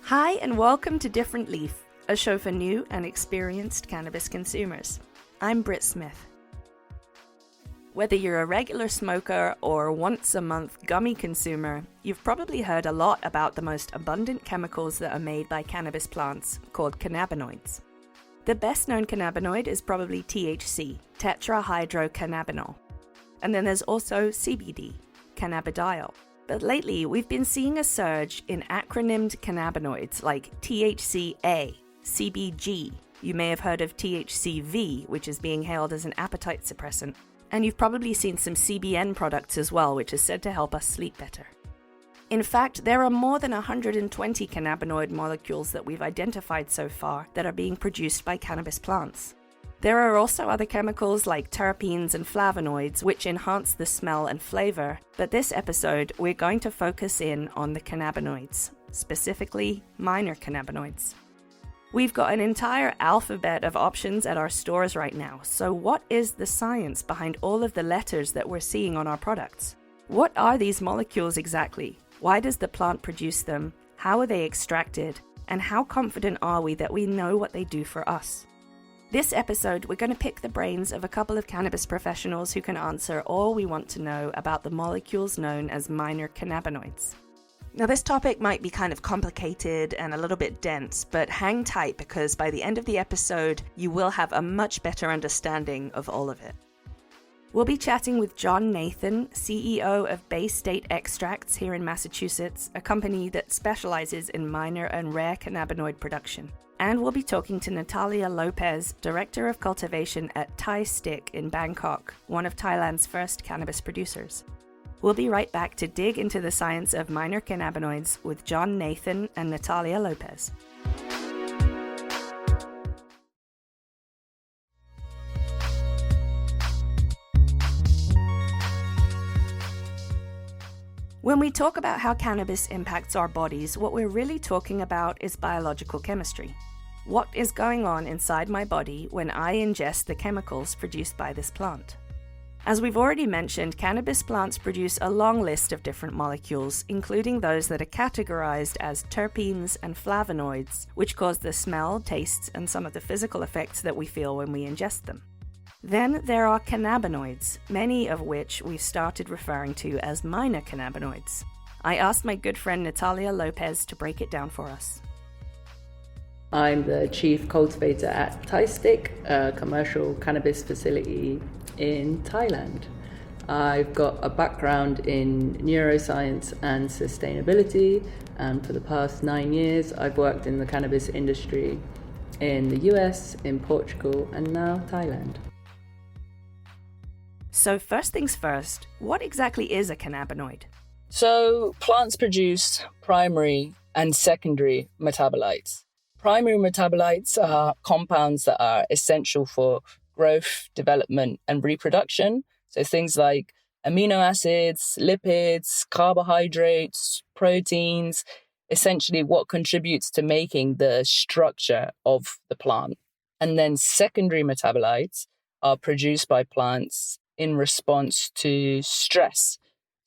Hi and welcome to Different Leaf, a show for new and experienced cannabis consumers. I'm Brit Smith. Whether you're a regular smoker or once-a-month gummy consumer, you've probably heard a lot about the most abundant chemicals that are made by cannabis plants, called cannabinoids. The best-known cannabinoid is probably THC, tetrahydrocannabinol. And then there's also CBD, cannabidiol. But lately, we've been seeing a surge in acronymed cannabinoids like THCA, CBG. You may have heard of THCV, which is being hailed as an appetite suppressant. And you've probably seen some CBN products as well, which is said to help us sleep better. In fact, there are more than 120 cannabinoid molecules that we've identified so far that are being produced by cannabis plants. There are also other chemicals like terpenes and flavonoids which enhance the smell and flavor, but this episode we're going to focus in on the cannabinoids, specifically minor cannabinoids. We've got an entire alphabet of options at our stores right now, so what is the science behind all of the letters that we're seeing on our products? What are these molecules exactly? Why does the plant produce them? How are they extracted? And how confident are we that we know what they do for us? This episode, we're going to pick the brains of a couple of cannabis professionals who can answer all we want to know about the molecules known as minor cannabinoids. Now, this topic might be kind of complicated and a little bit dense, but hang tight because by the end of the episode, you will have a much better understanding of all of it. We'll be chatting with John Nathan, CEO of Bay State Extracts here in Massachusetts, a company that specializes in minor and rare cannabinoid production. And we'll be talking to Natalia Lopez, Director of Cultivation at Thai Stick in Bangkok, one of Thailand's first cannabis producers. We'll be right back to dig into the science of minor cannabinoids with John Nathan and Natalia Lopez. When we talk about how cannabis impacts our bodies, what we're really talking about is biological chemistry. What is going on inside my body when I ingest the chemicals produced by this plant? As we've already mentioned, cannabis plants produce a long list of different molecules, including those that are categorized as terpenes and flavonoids, which cause the smell, tastes, and some of the physical effects that we feel when we ingest them. Then there are cannabinoids, many of which we've started referring to as minor cannabinoids. I asked my good friend Natalia Lopez to break it down for us. I'm the chief cultivator at Thai Stick, a commercial cannabis facility in Thailand. I've got a background in neuroscience and sustainability, and for the past 9 years I've worked in the cannabis industry in the US, in Portugal, and now Thailand. So first things first, what exactly is a cannabinoid? So plants produce primary and secondary metabolites. Primary metabolites are compounds that are essential for growth, development, and reproduction. So things like amino acids, lipids, carbohydrates, proteins, essentially what contributes to making the structure of the plant. And then secondary metabolites are produced by plants in response to stress.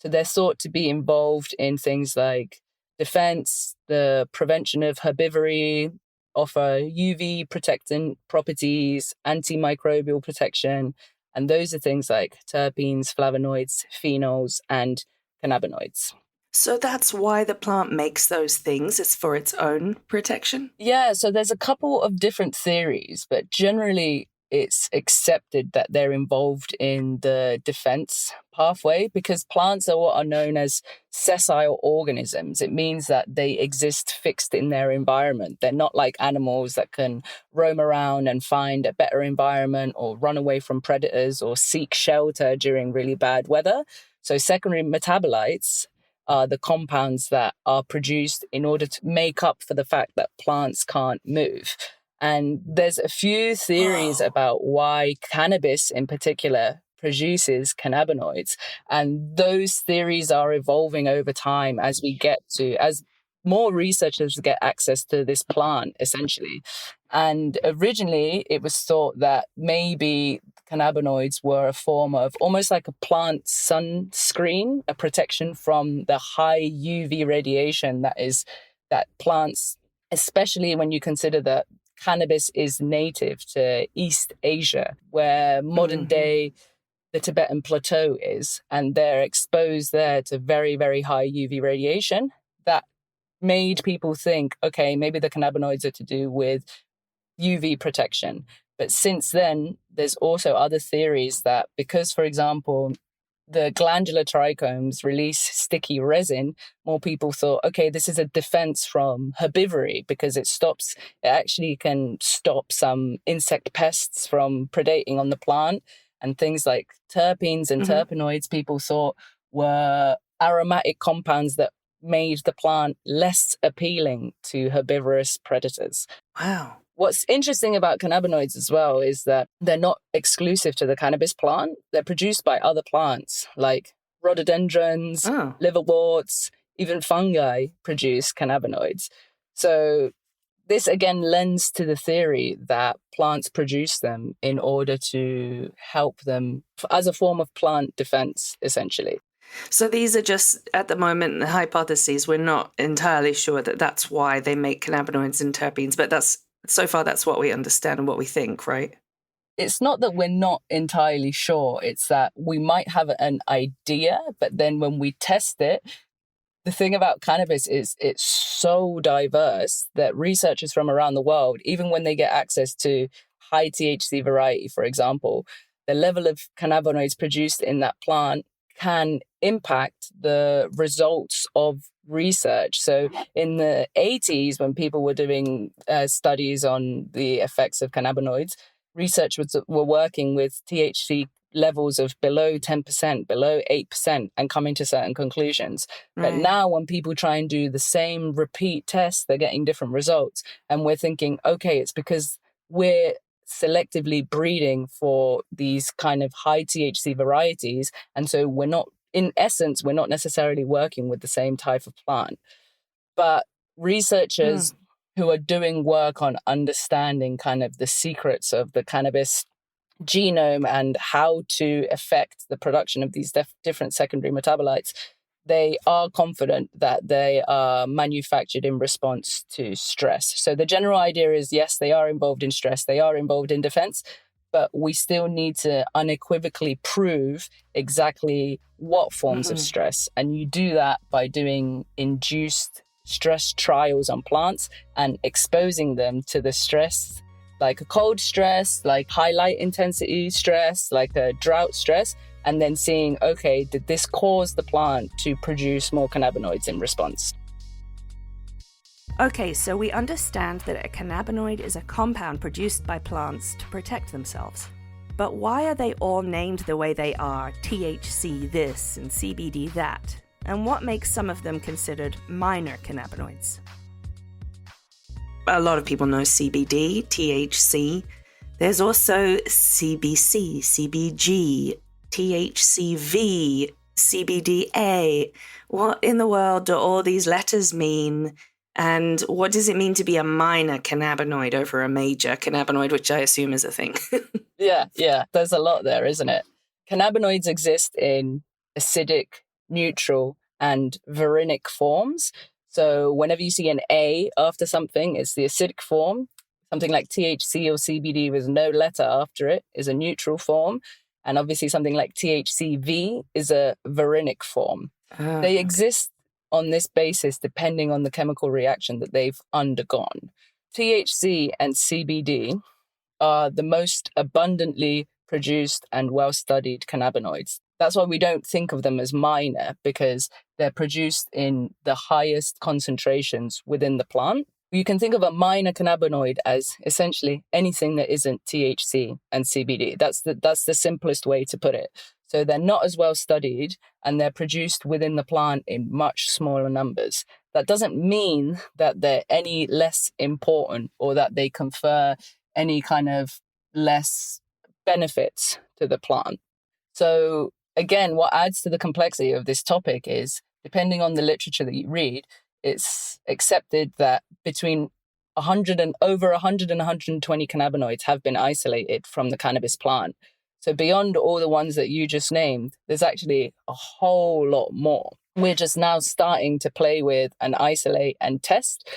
So they're thought to be involved in things like defense, the prevention of herbivory, offer UV protectant properties, antimicrobial protection, and those are things like terpenes, flavonoids, phenols, and cannabinoids. So that's why the plant makes those things, it's for its own protection? Yeah, so there's a couple of different theories, but generally it's accepted that they're involved in the defense pathway because plants are what are known as sessile organisms. It means that they exist fixed in their environment. They're not like animals that can roam around and find a better environment or run away from predators or seek shelter during really bad weather. So secondary metabolites are the compounds that are produced in order to make up for the fact that plants can't move. And there's a few theories about why cannabis in particular produces cannabinoids. And those theories are evolving over time as more researchers get access to this plant, essentially. And originally it was thought that maybe cannabinoids were a form of almost like a plant sunscreen, a protection from the high UV radiation that plants especially when you consider that cannabis is native to East Asia, where modern day the Tibetan Plateau is, and they're exposed there to very, very high UV radiation. That made people think, okay, maybe the cannabinoids are to do with UV protection. But since then, there's also other theories that because, for example, the glandular trichomes release sticky resin, more people thought, okay, this is a defense from herbivory because it actually can stop some insect pests from predating on the plant. And things like terpenes and terpenoids, people thought were aromatic compounds that made the plant less appealing to herbivorous predators. Wow. What's interesting about cannabinoids as well is that they're not exclusive to the cannabis plant. They're produced by other plants like rhododendrons, liverworts, even fungi produce cannabinoids. So this again lends to the theory that plants produce them in order to help them as a form of plant defense, essentially. So these are just, at the moment, the hypotheses. We're not entirely sure that that's why they make cannabinoids and terpenes, but so far that's what we understand and what we think, right? It's not that we're not entirely sure. It's that we might have an idea, but then when we test it, the thing about cannabis is it's so diverse that researchers from around the world, even when they get access to high THC variety, for example, the level of cannabinoids produced in that plant can impact the results of research. So in the 80s, when people were doing studies on the effects of cannabinoids, researchers were working with THC levels of below 10%, below 8%, and coming to certain conclusions. Right. But now when people try and do the same repeat tests, they're getting different results. And we're thinking, okay, it's because we're selectively breeding for these kind of high THC varieties. And so we're not necessarily working with the same type of plant. But researchers who are doing work on understanding kind of the secrets of the cannabis genome and how to affect the production of these different secondary metabolites, they are confident that they are manufactured in response to stress. So the general idea is, yes, they are involved in stress, they are involved in defense, but we still need to unequivocally prove exactly what forms of stress. And you do that by doing induced stress trials on plants and exposing them to the stress, like a cold stress, like high light intensity stress, like a drought stress, and then seeing, okay, did this cause the plant to produce more cannabinoids in response? Okay, so we understand that a cannabinoid is a compound produced by plants to protect themselves. But why are they all named the way they are, THC this and CBD that? And what makes some of them considered minor cannabinoids? A lot of people know CBD, THC. There's also CBC, CBG, THCV, CBDA. What in the world do all these letters mean? And what does it mean to be a minor cannabinoid over a major cannabinoid, which I assume is a thing? Yeah. There's a lot there, isn't it? Cannabinoids exist in acidic, neutral, and verinic forms. So whenever you see an A after something, it's the acidic form. Something like THC or CBD with no letter after it is a neutral form. And obviously something like THCV is a verinic form. They exist on this basis depending on the chemical reaction that they've undergone. THC and CBD are the most abundantly produced and well-studied cannabinoids. That's why we don't think of them as minor, because they're produced in the highest concentrations within the plant. You can think of a minor cannabinoid as essentially anything that isn't THC and CBD. That's the simplest way to put it. So they're not as well studied and they're produced within the plant in much smaller numbers. That doesn't mean that they're any less important or that they confer any kind of less benefits to the plant. So again, what adds to the complexity of this topic is, depending on the literature that you read, it's accepted that between 100 and over 100 and 120 cannabinoids have been isolated from the cannabis plant. So beyond all the ones that you just named, there's actually a whole lot more. We're just now starting to play with and isolate and test.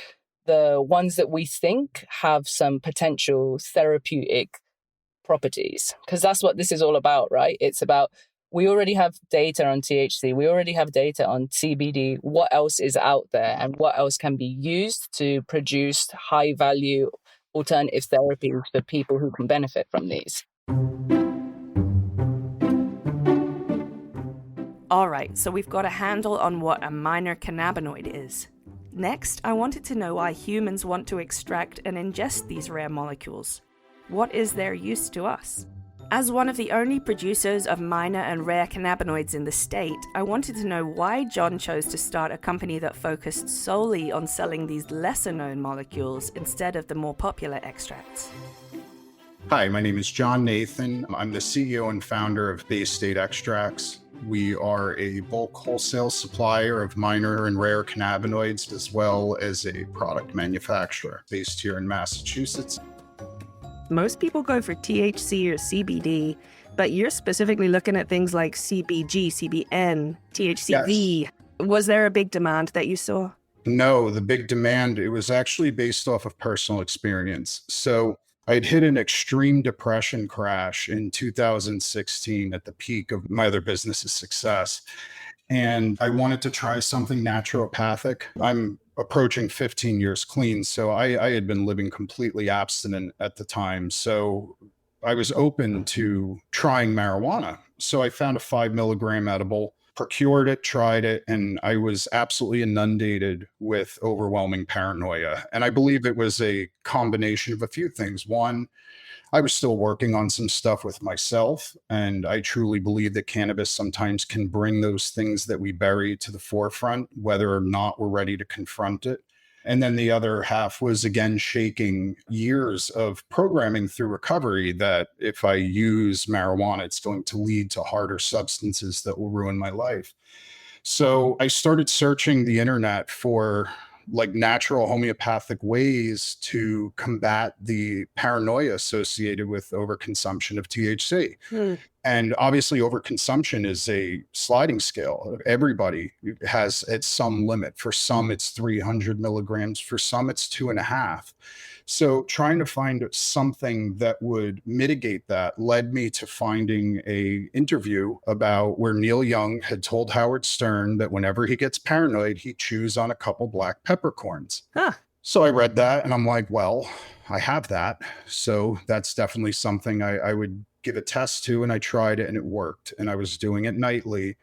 the ones that we think have some potential therapeutic properties, because that's what this is all about, right? It's about, we already have data on THC, we already have data on CBD. What else is out there and what else can be used to produce high value alternative therapies for people who can benefit from these? All right, so we've got a handle on what a minor cannabinoid is. Next, I wanted to know why humans want to extract and ingest these rare molecules. What is their use to us? As one of the only producers of minor and rare cannabinoids in the state, I wanted to know why John chose to start a company that focused solely on selling these lesser-known molecules instead of the more popular extracts. Hi, my name is John Nathan. I'm the CEO and founder of Bay State Extracts. We are a bulk wholesale supplier of minor and rare cannabinoids, as well as a product manufacturer based here in Massachusetts. Most people go for THC or CBD, but you're specifically looking at things like CBG, CBN, THCV. Yes. Was there a big demand that you saw? No, the big demand, it was actually based off of personal experience. So I'd hit an extreme depression crash in 2016 at the peak of my other business's success. And I wanted to try something naturopathic. I'm approaching 15 years clean, so I had been living completely abstinent at the time. So I was open to trying marijuana. So I found a 5 milligram edible, procured it, tried it, and I was absolutely inundated with overwhelming paranoia. And I believe it was a combination of a few things. One, I was still working on some stuff with myself, and I truly believe that cannabis sometimes can bring those things that we bury to the forefront, whether or not we're ready to confront it. And then the other half was, again, shaking years of programming through recovery that if I use marijuana, it's going to lead to harder substances that will ruin my life. So I started searching the internet for like natural homeopathic ways to combat the paranoia associated with overconsumption of THC. And obviously overconsumption is a sliding scale. Everybody has at some limit. For some, it's 300 milligrams. For some, it's 2.5. So trying to find something that would mitigate that led me to finding an interview about where Neil Young had told Howard Stern that whenever he gets paranoid, he chews on a couple black peppercorns. So I read that and I'm like, well, I have that. So that's definitely something I would give a test to. And I tried it and it worked. And I was doing it nightly.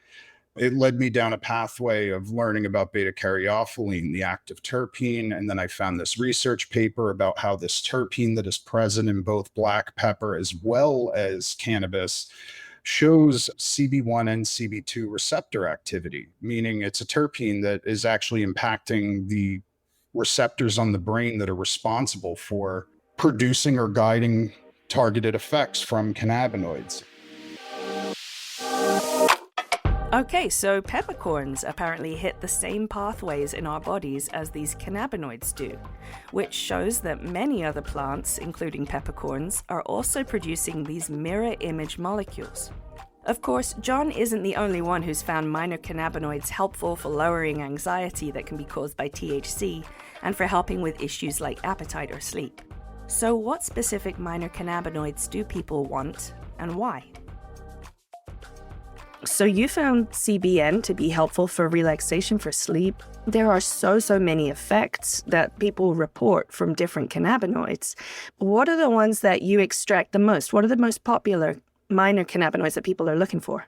It led me down a pathway of learning about beta-caryophyllene, the active terpene. And then I found this research paper about how this terpene that is present in both black pepper as well as cannabis shows CB1 and CB2 receptor activity, meaning it's a terpene that is actually impacting the receptors on the brain that are responsible for producing or guiding targeted effects from cannabinoids. Okay, so peppercorns apparently hit the same pathways in our bodies as these cannabinoids do, which shows that many other plants, including peppercorns, are also producing these mirror image molecules. Of course, John isn't the only one who's found minor cannabinoids helpful for lowering anxiety that can be caused by THC and for helping with issues like appetite or sleep. So what specific minor cannabinoids do people want and why? So you found CBN to be helpful for relaxation, for sleep. There are so many effects that people report from different cannabinoids. What are the ones that you extract the most? What are the most popular minor cannabinoids that people are looking for?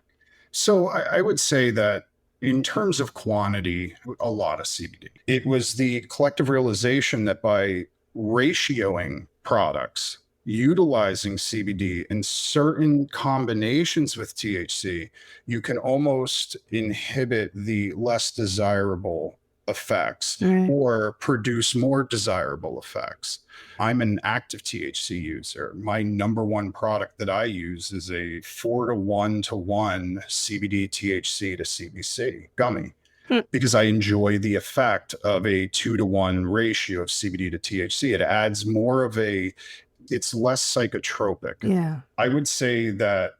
So I would say that in terms of quantity, a lot of CBD. It was the collective realization that by ratioing products, utilizing CBD in certain combinations with THC, you can almost inhibit the less desirable effects or produce more desirable effects. I'm an active THC user. My number one product that I use is a 4:1 CBD THC to CBC gummy. Because I enjoy the effect of a 2:1 ratio of CBD to THC. It adds more of it's less psychotropic. Yeah. I would say that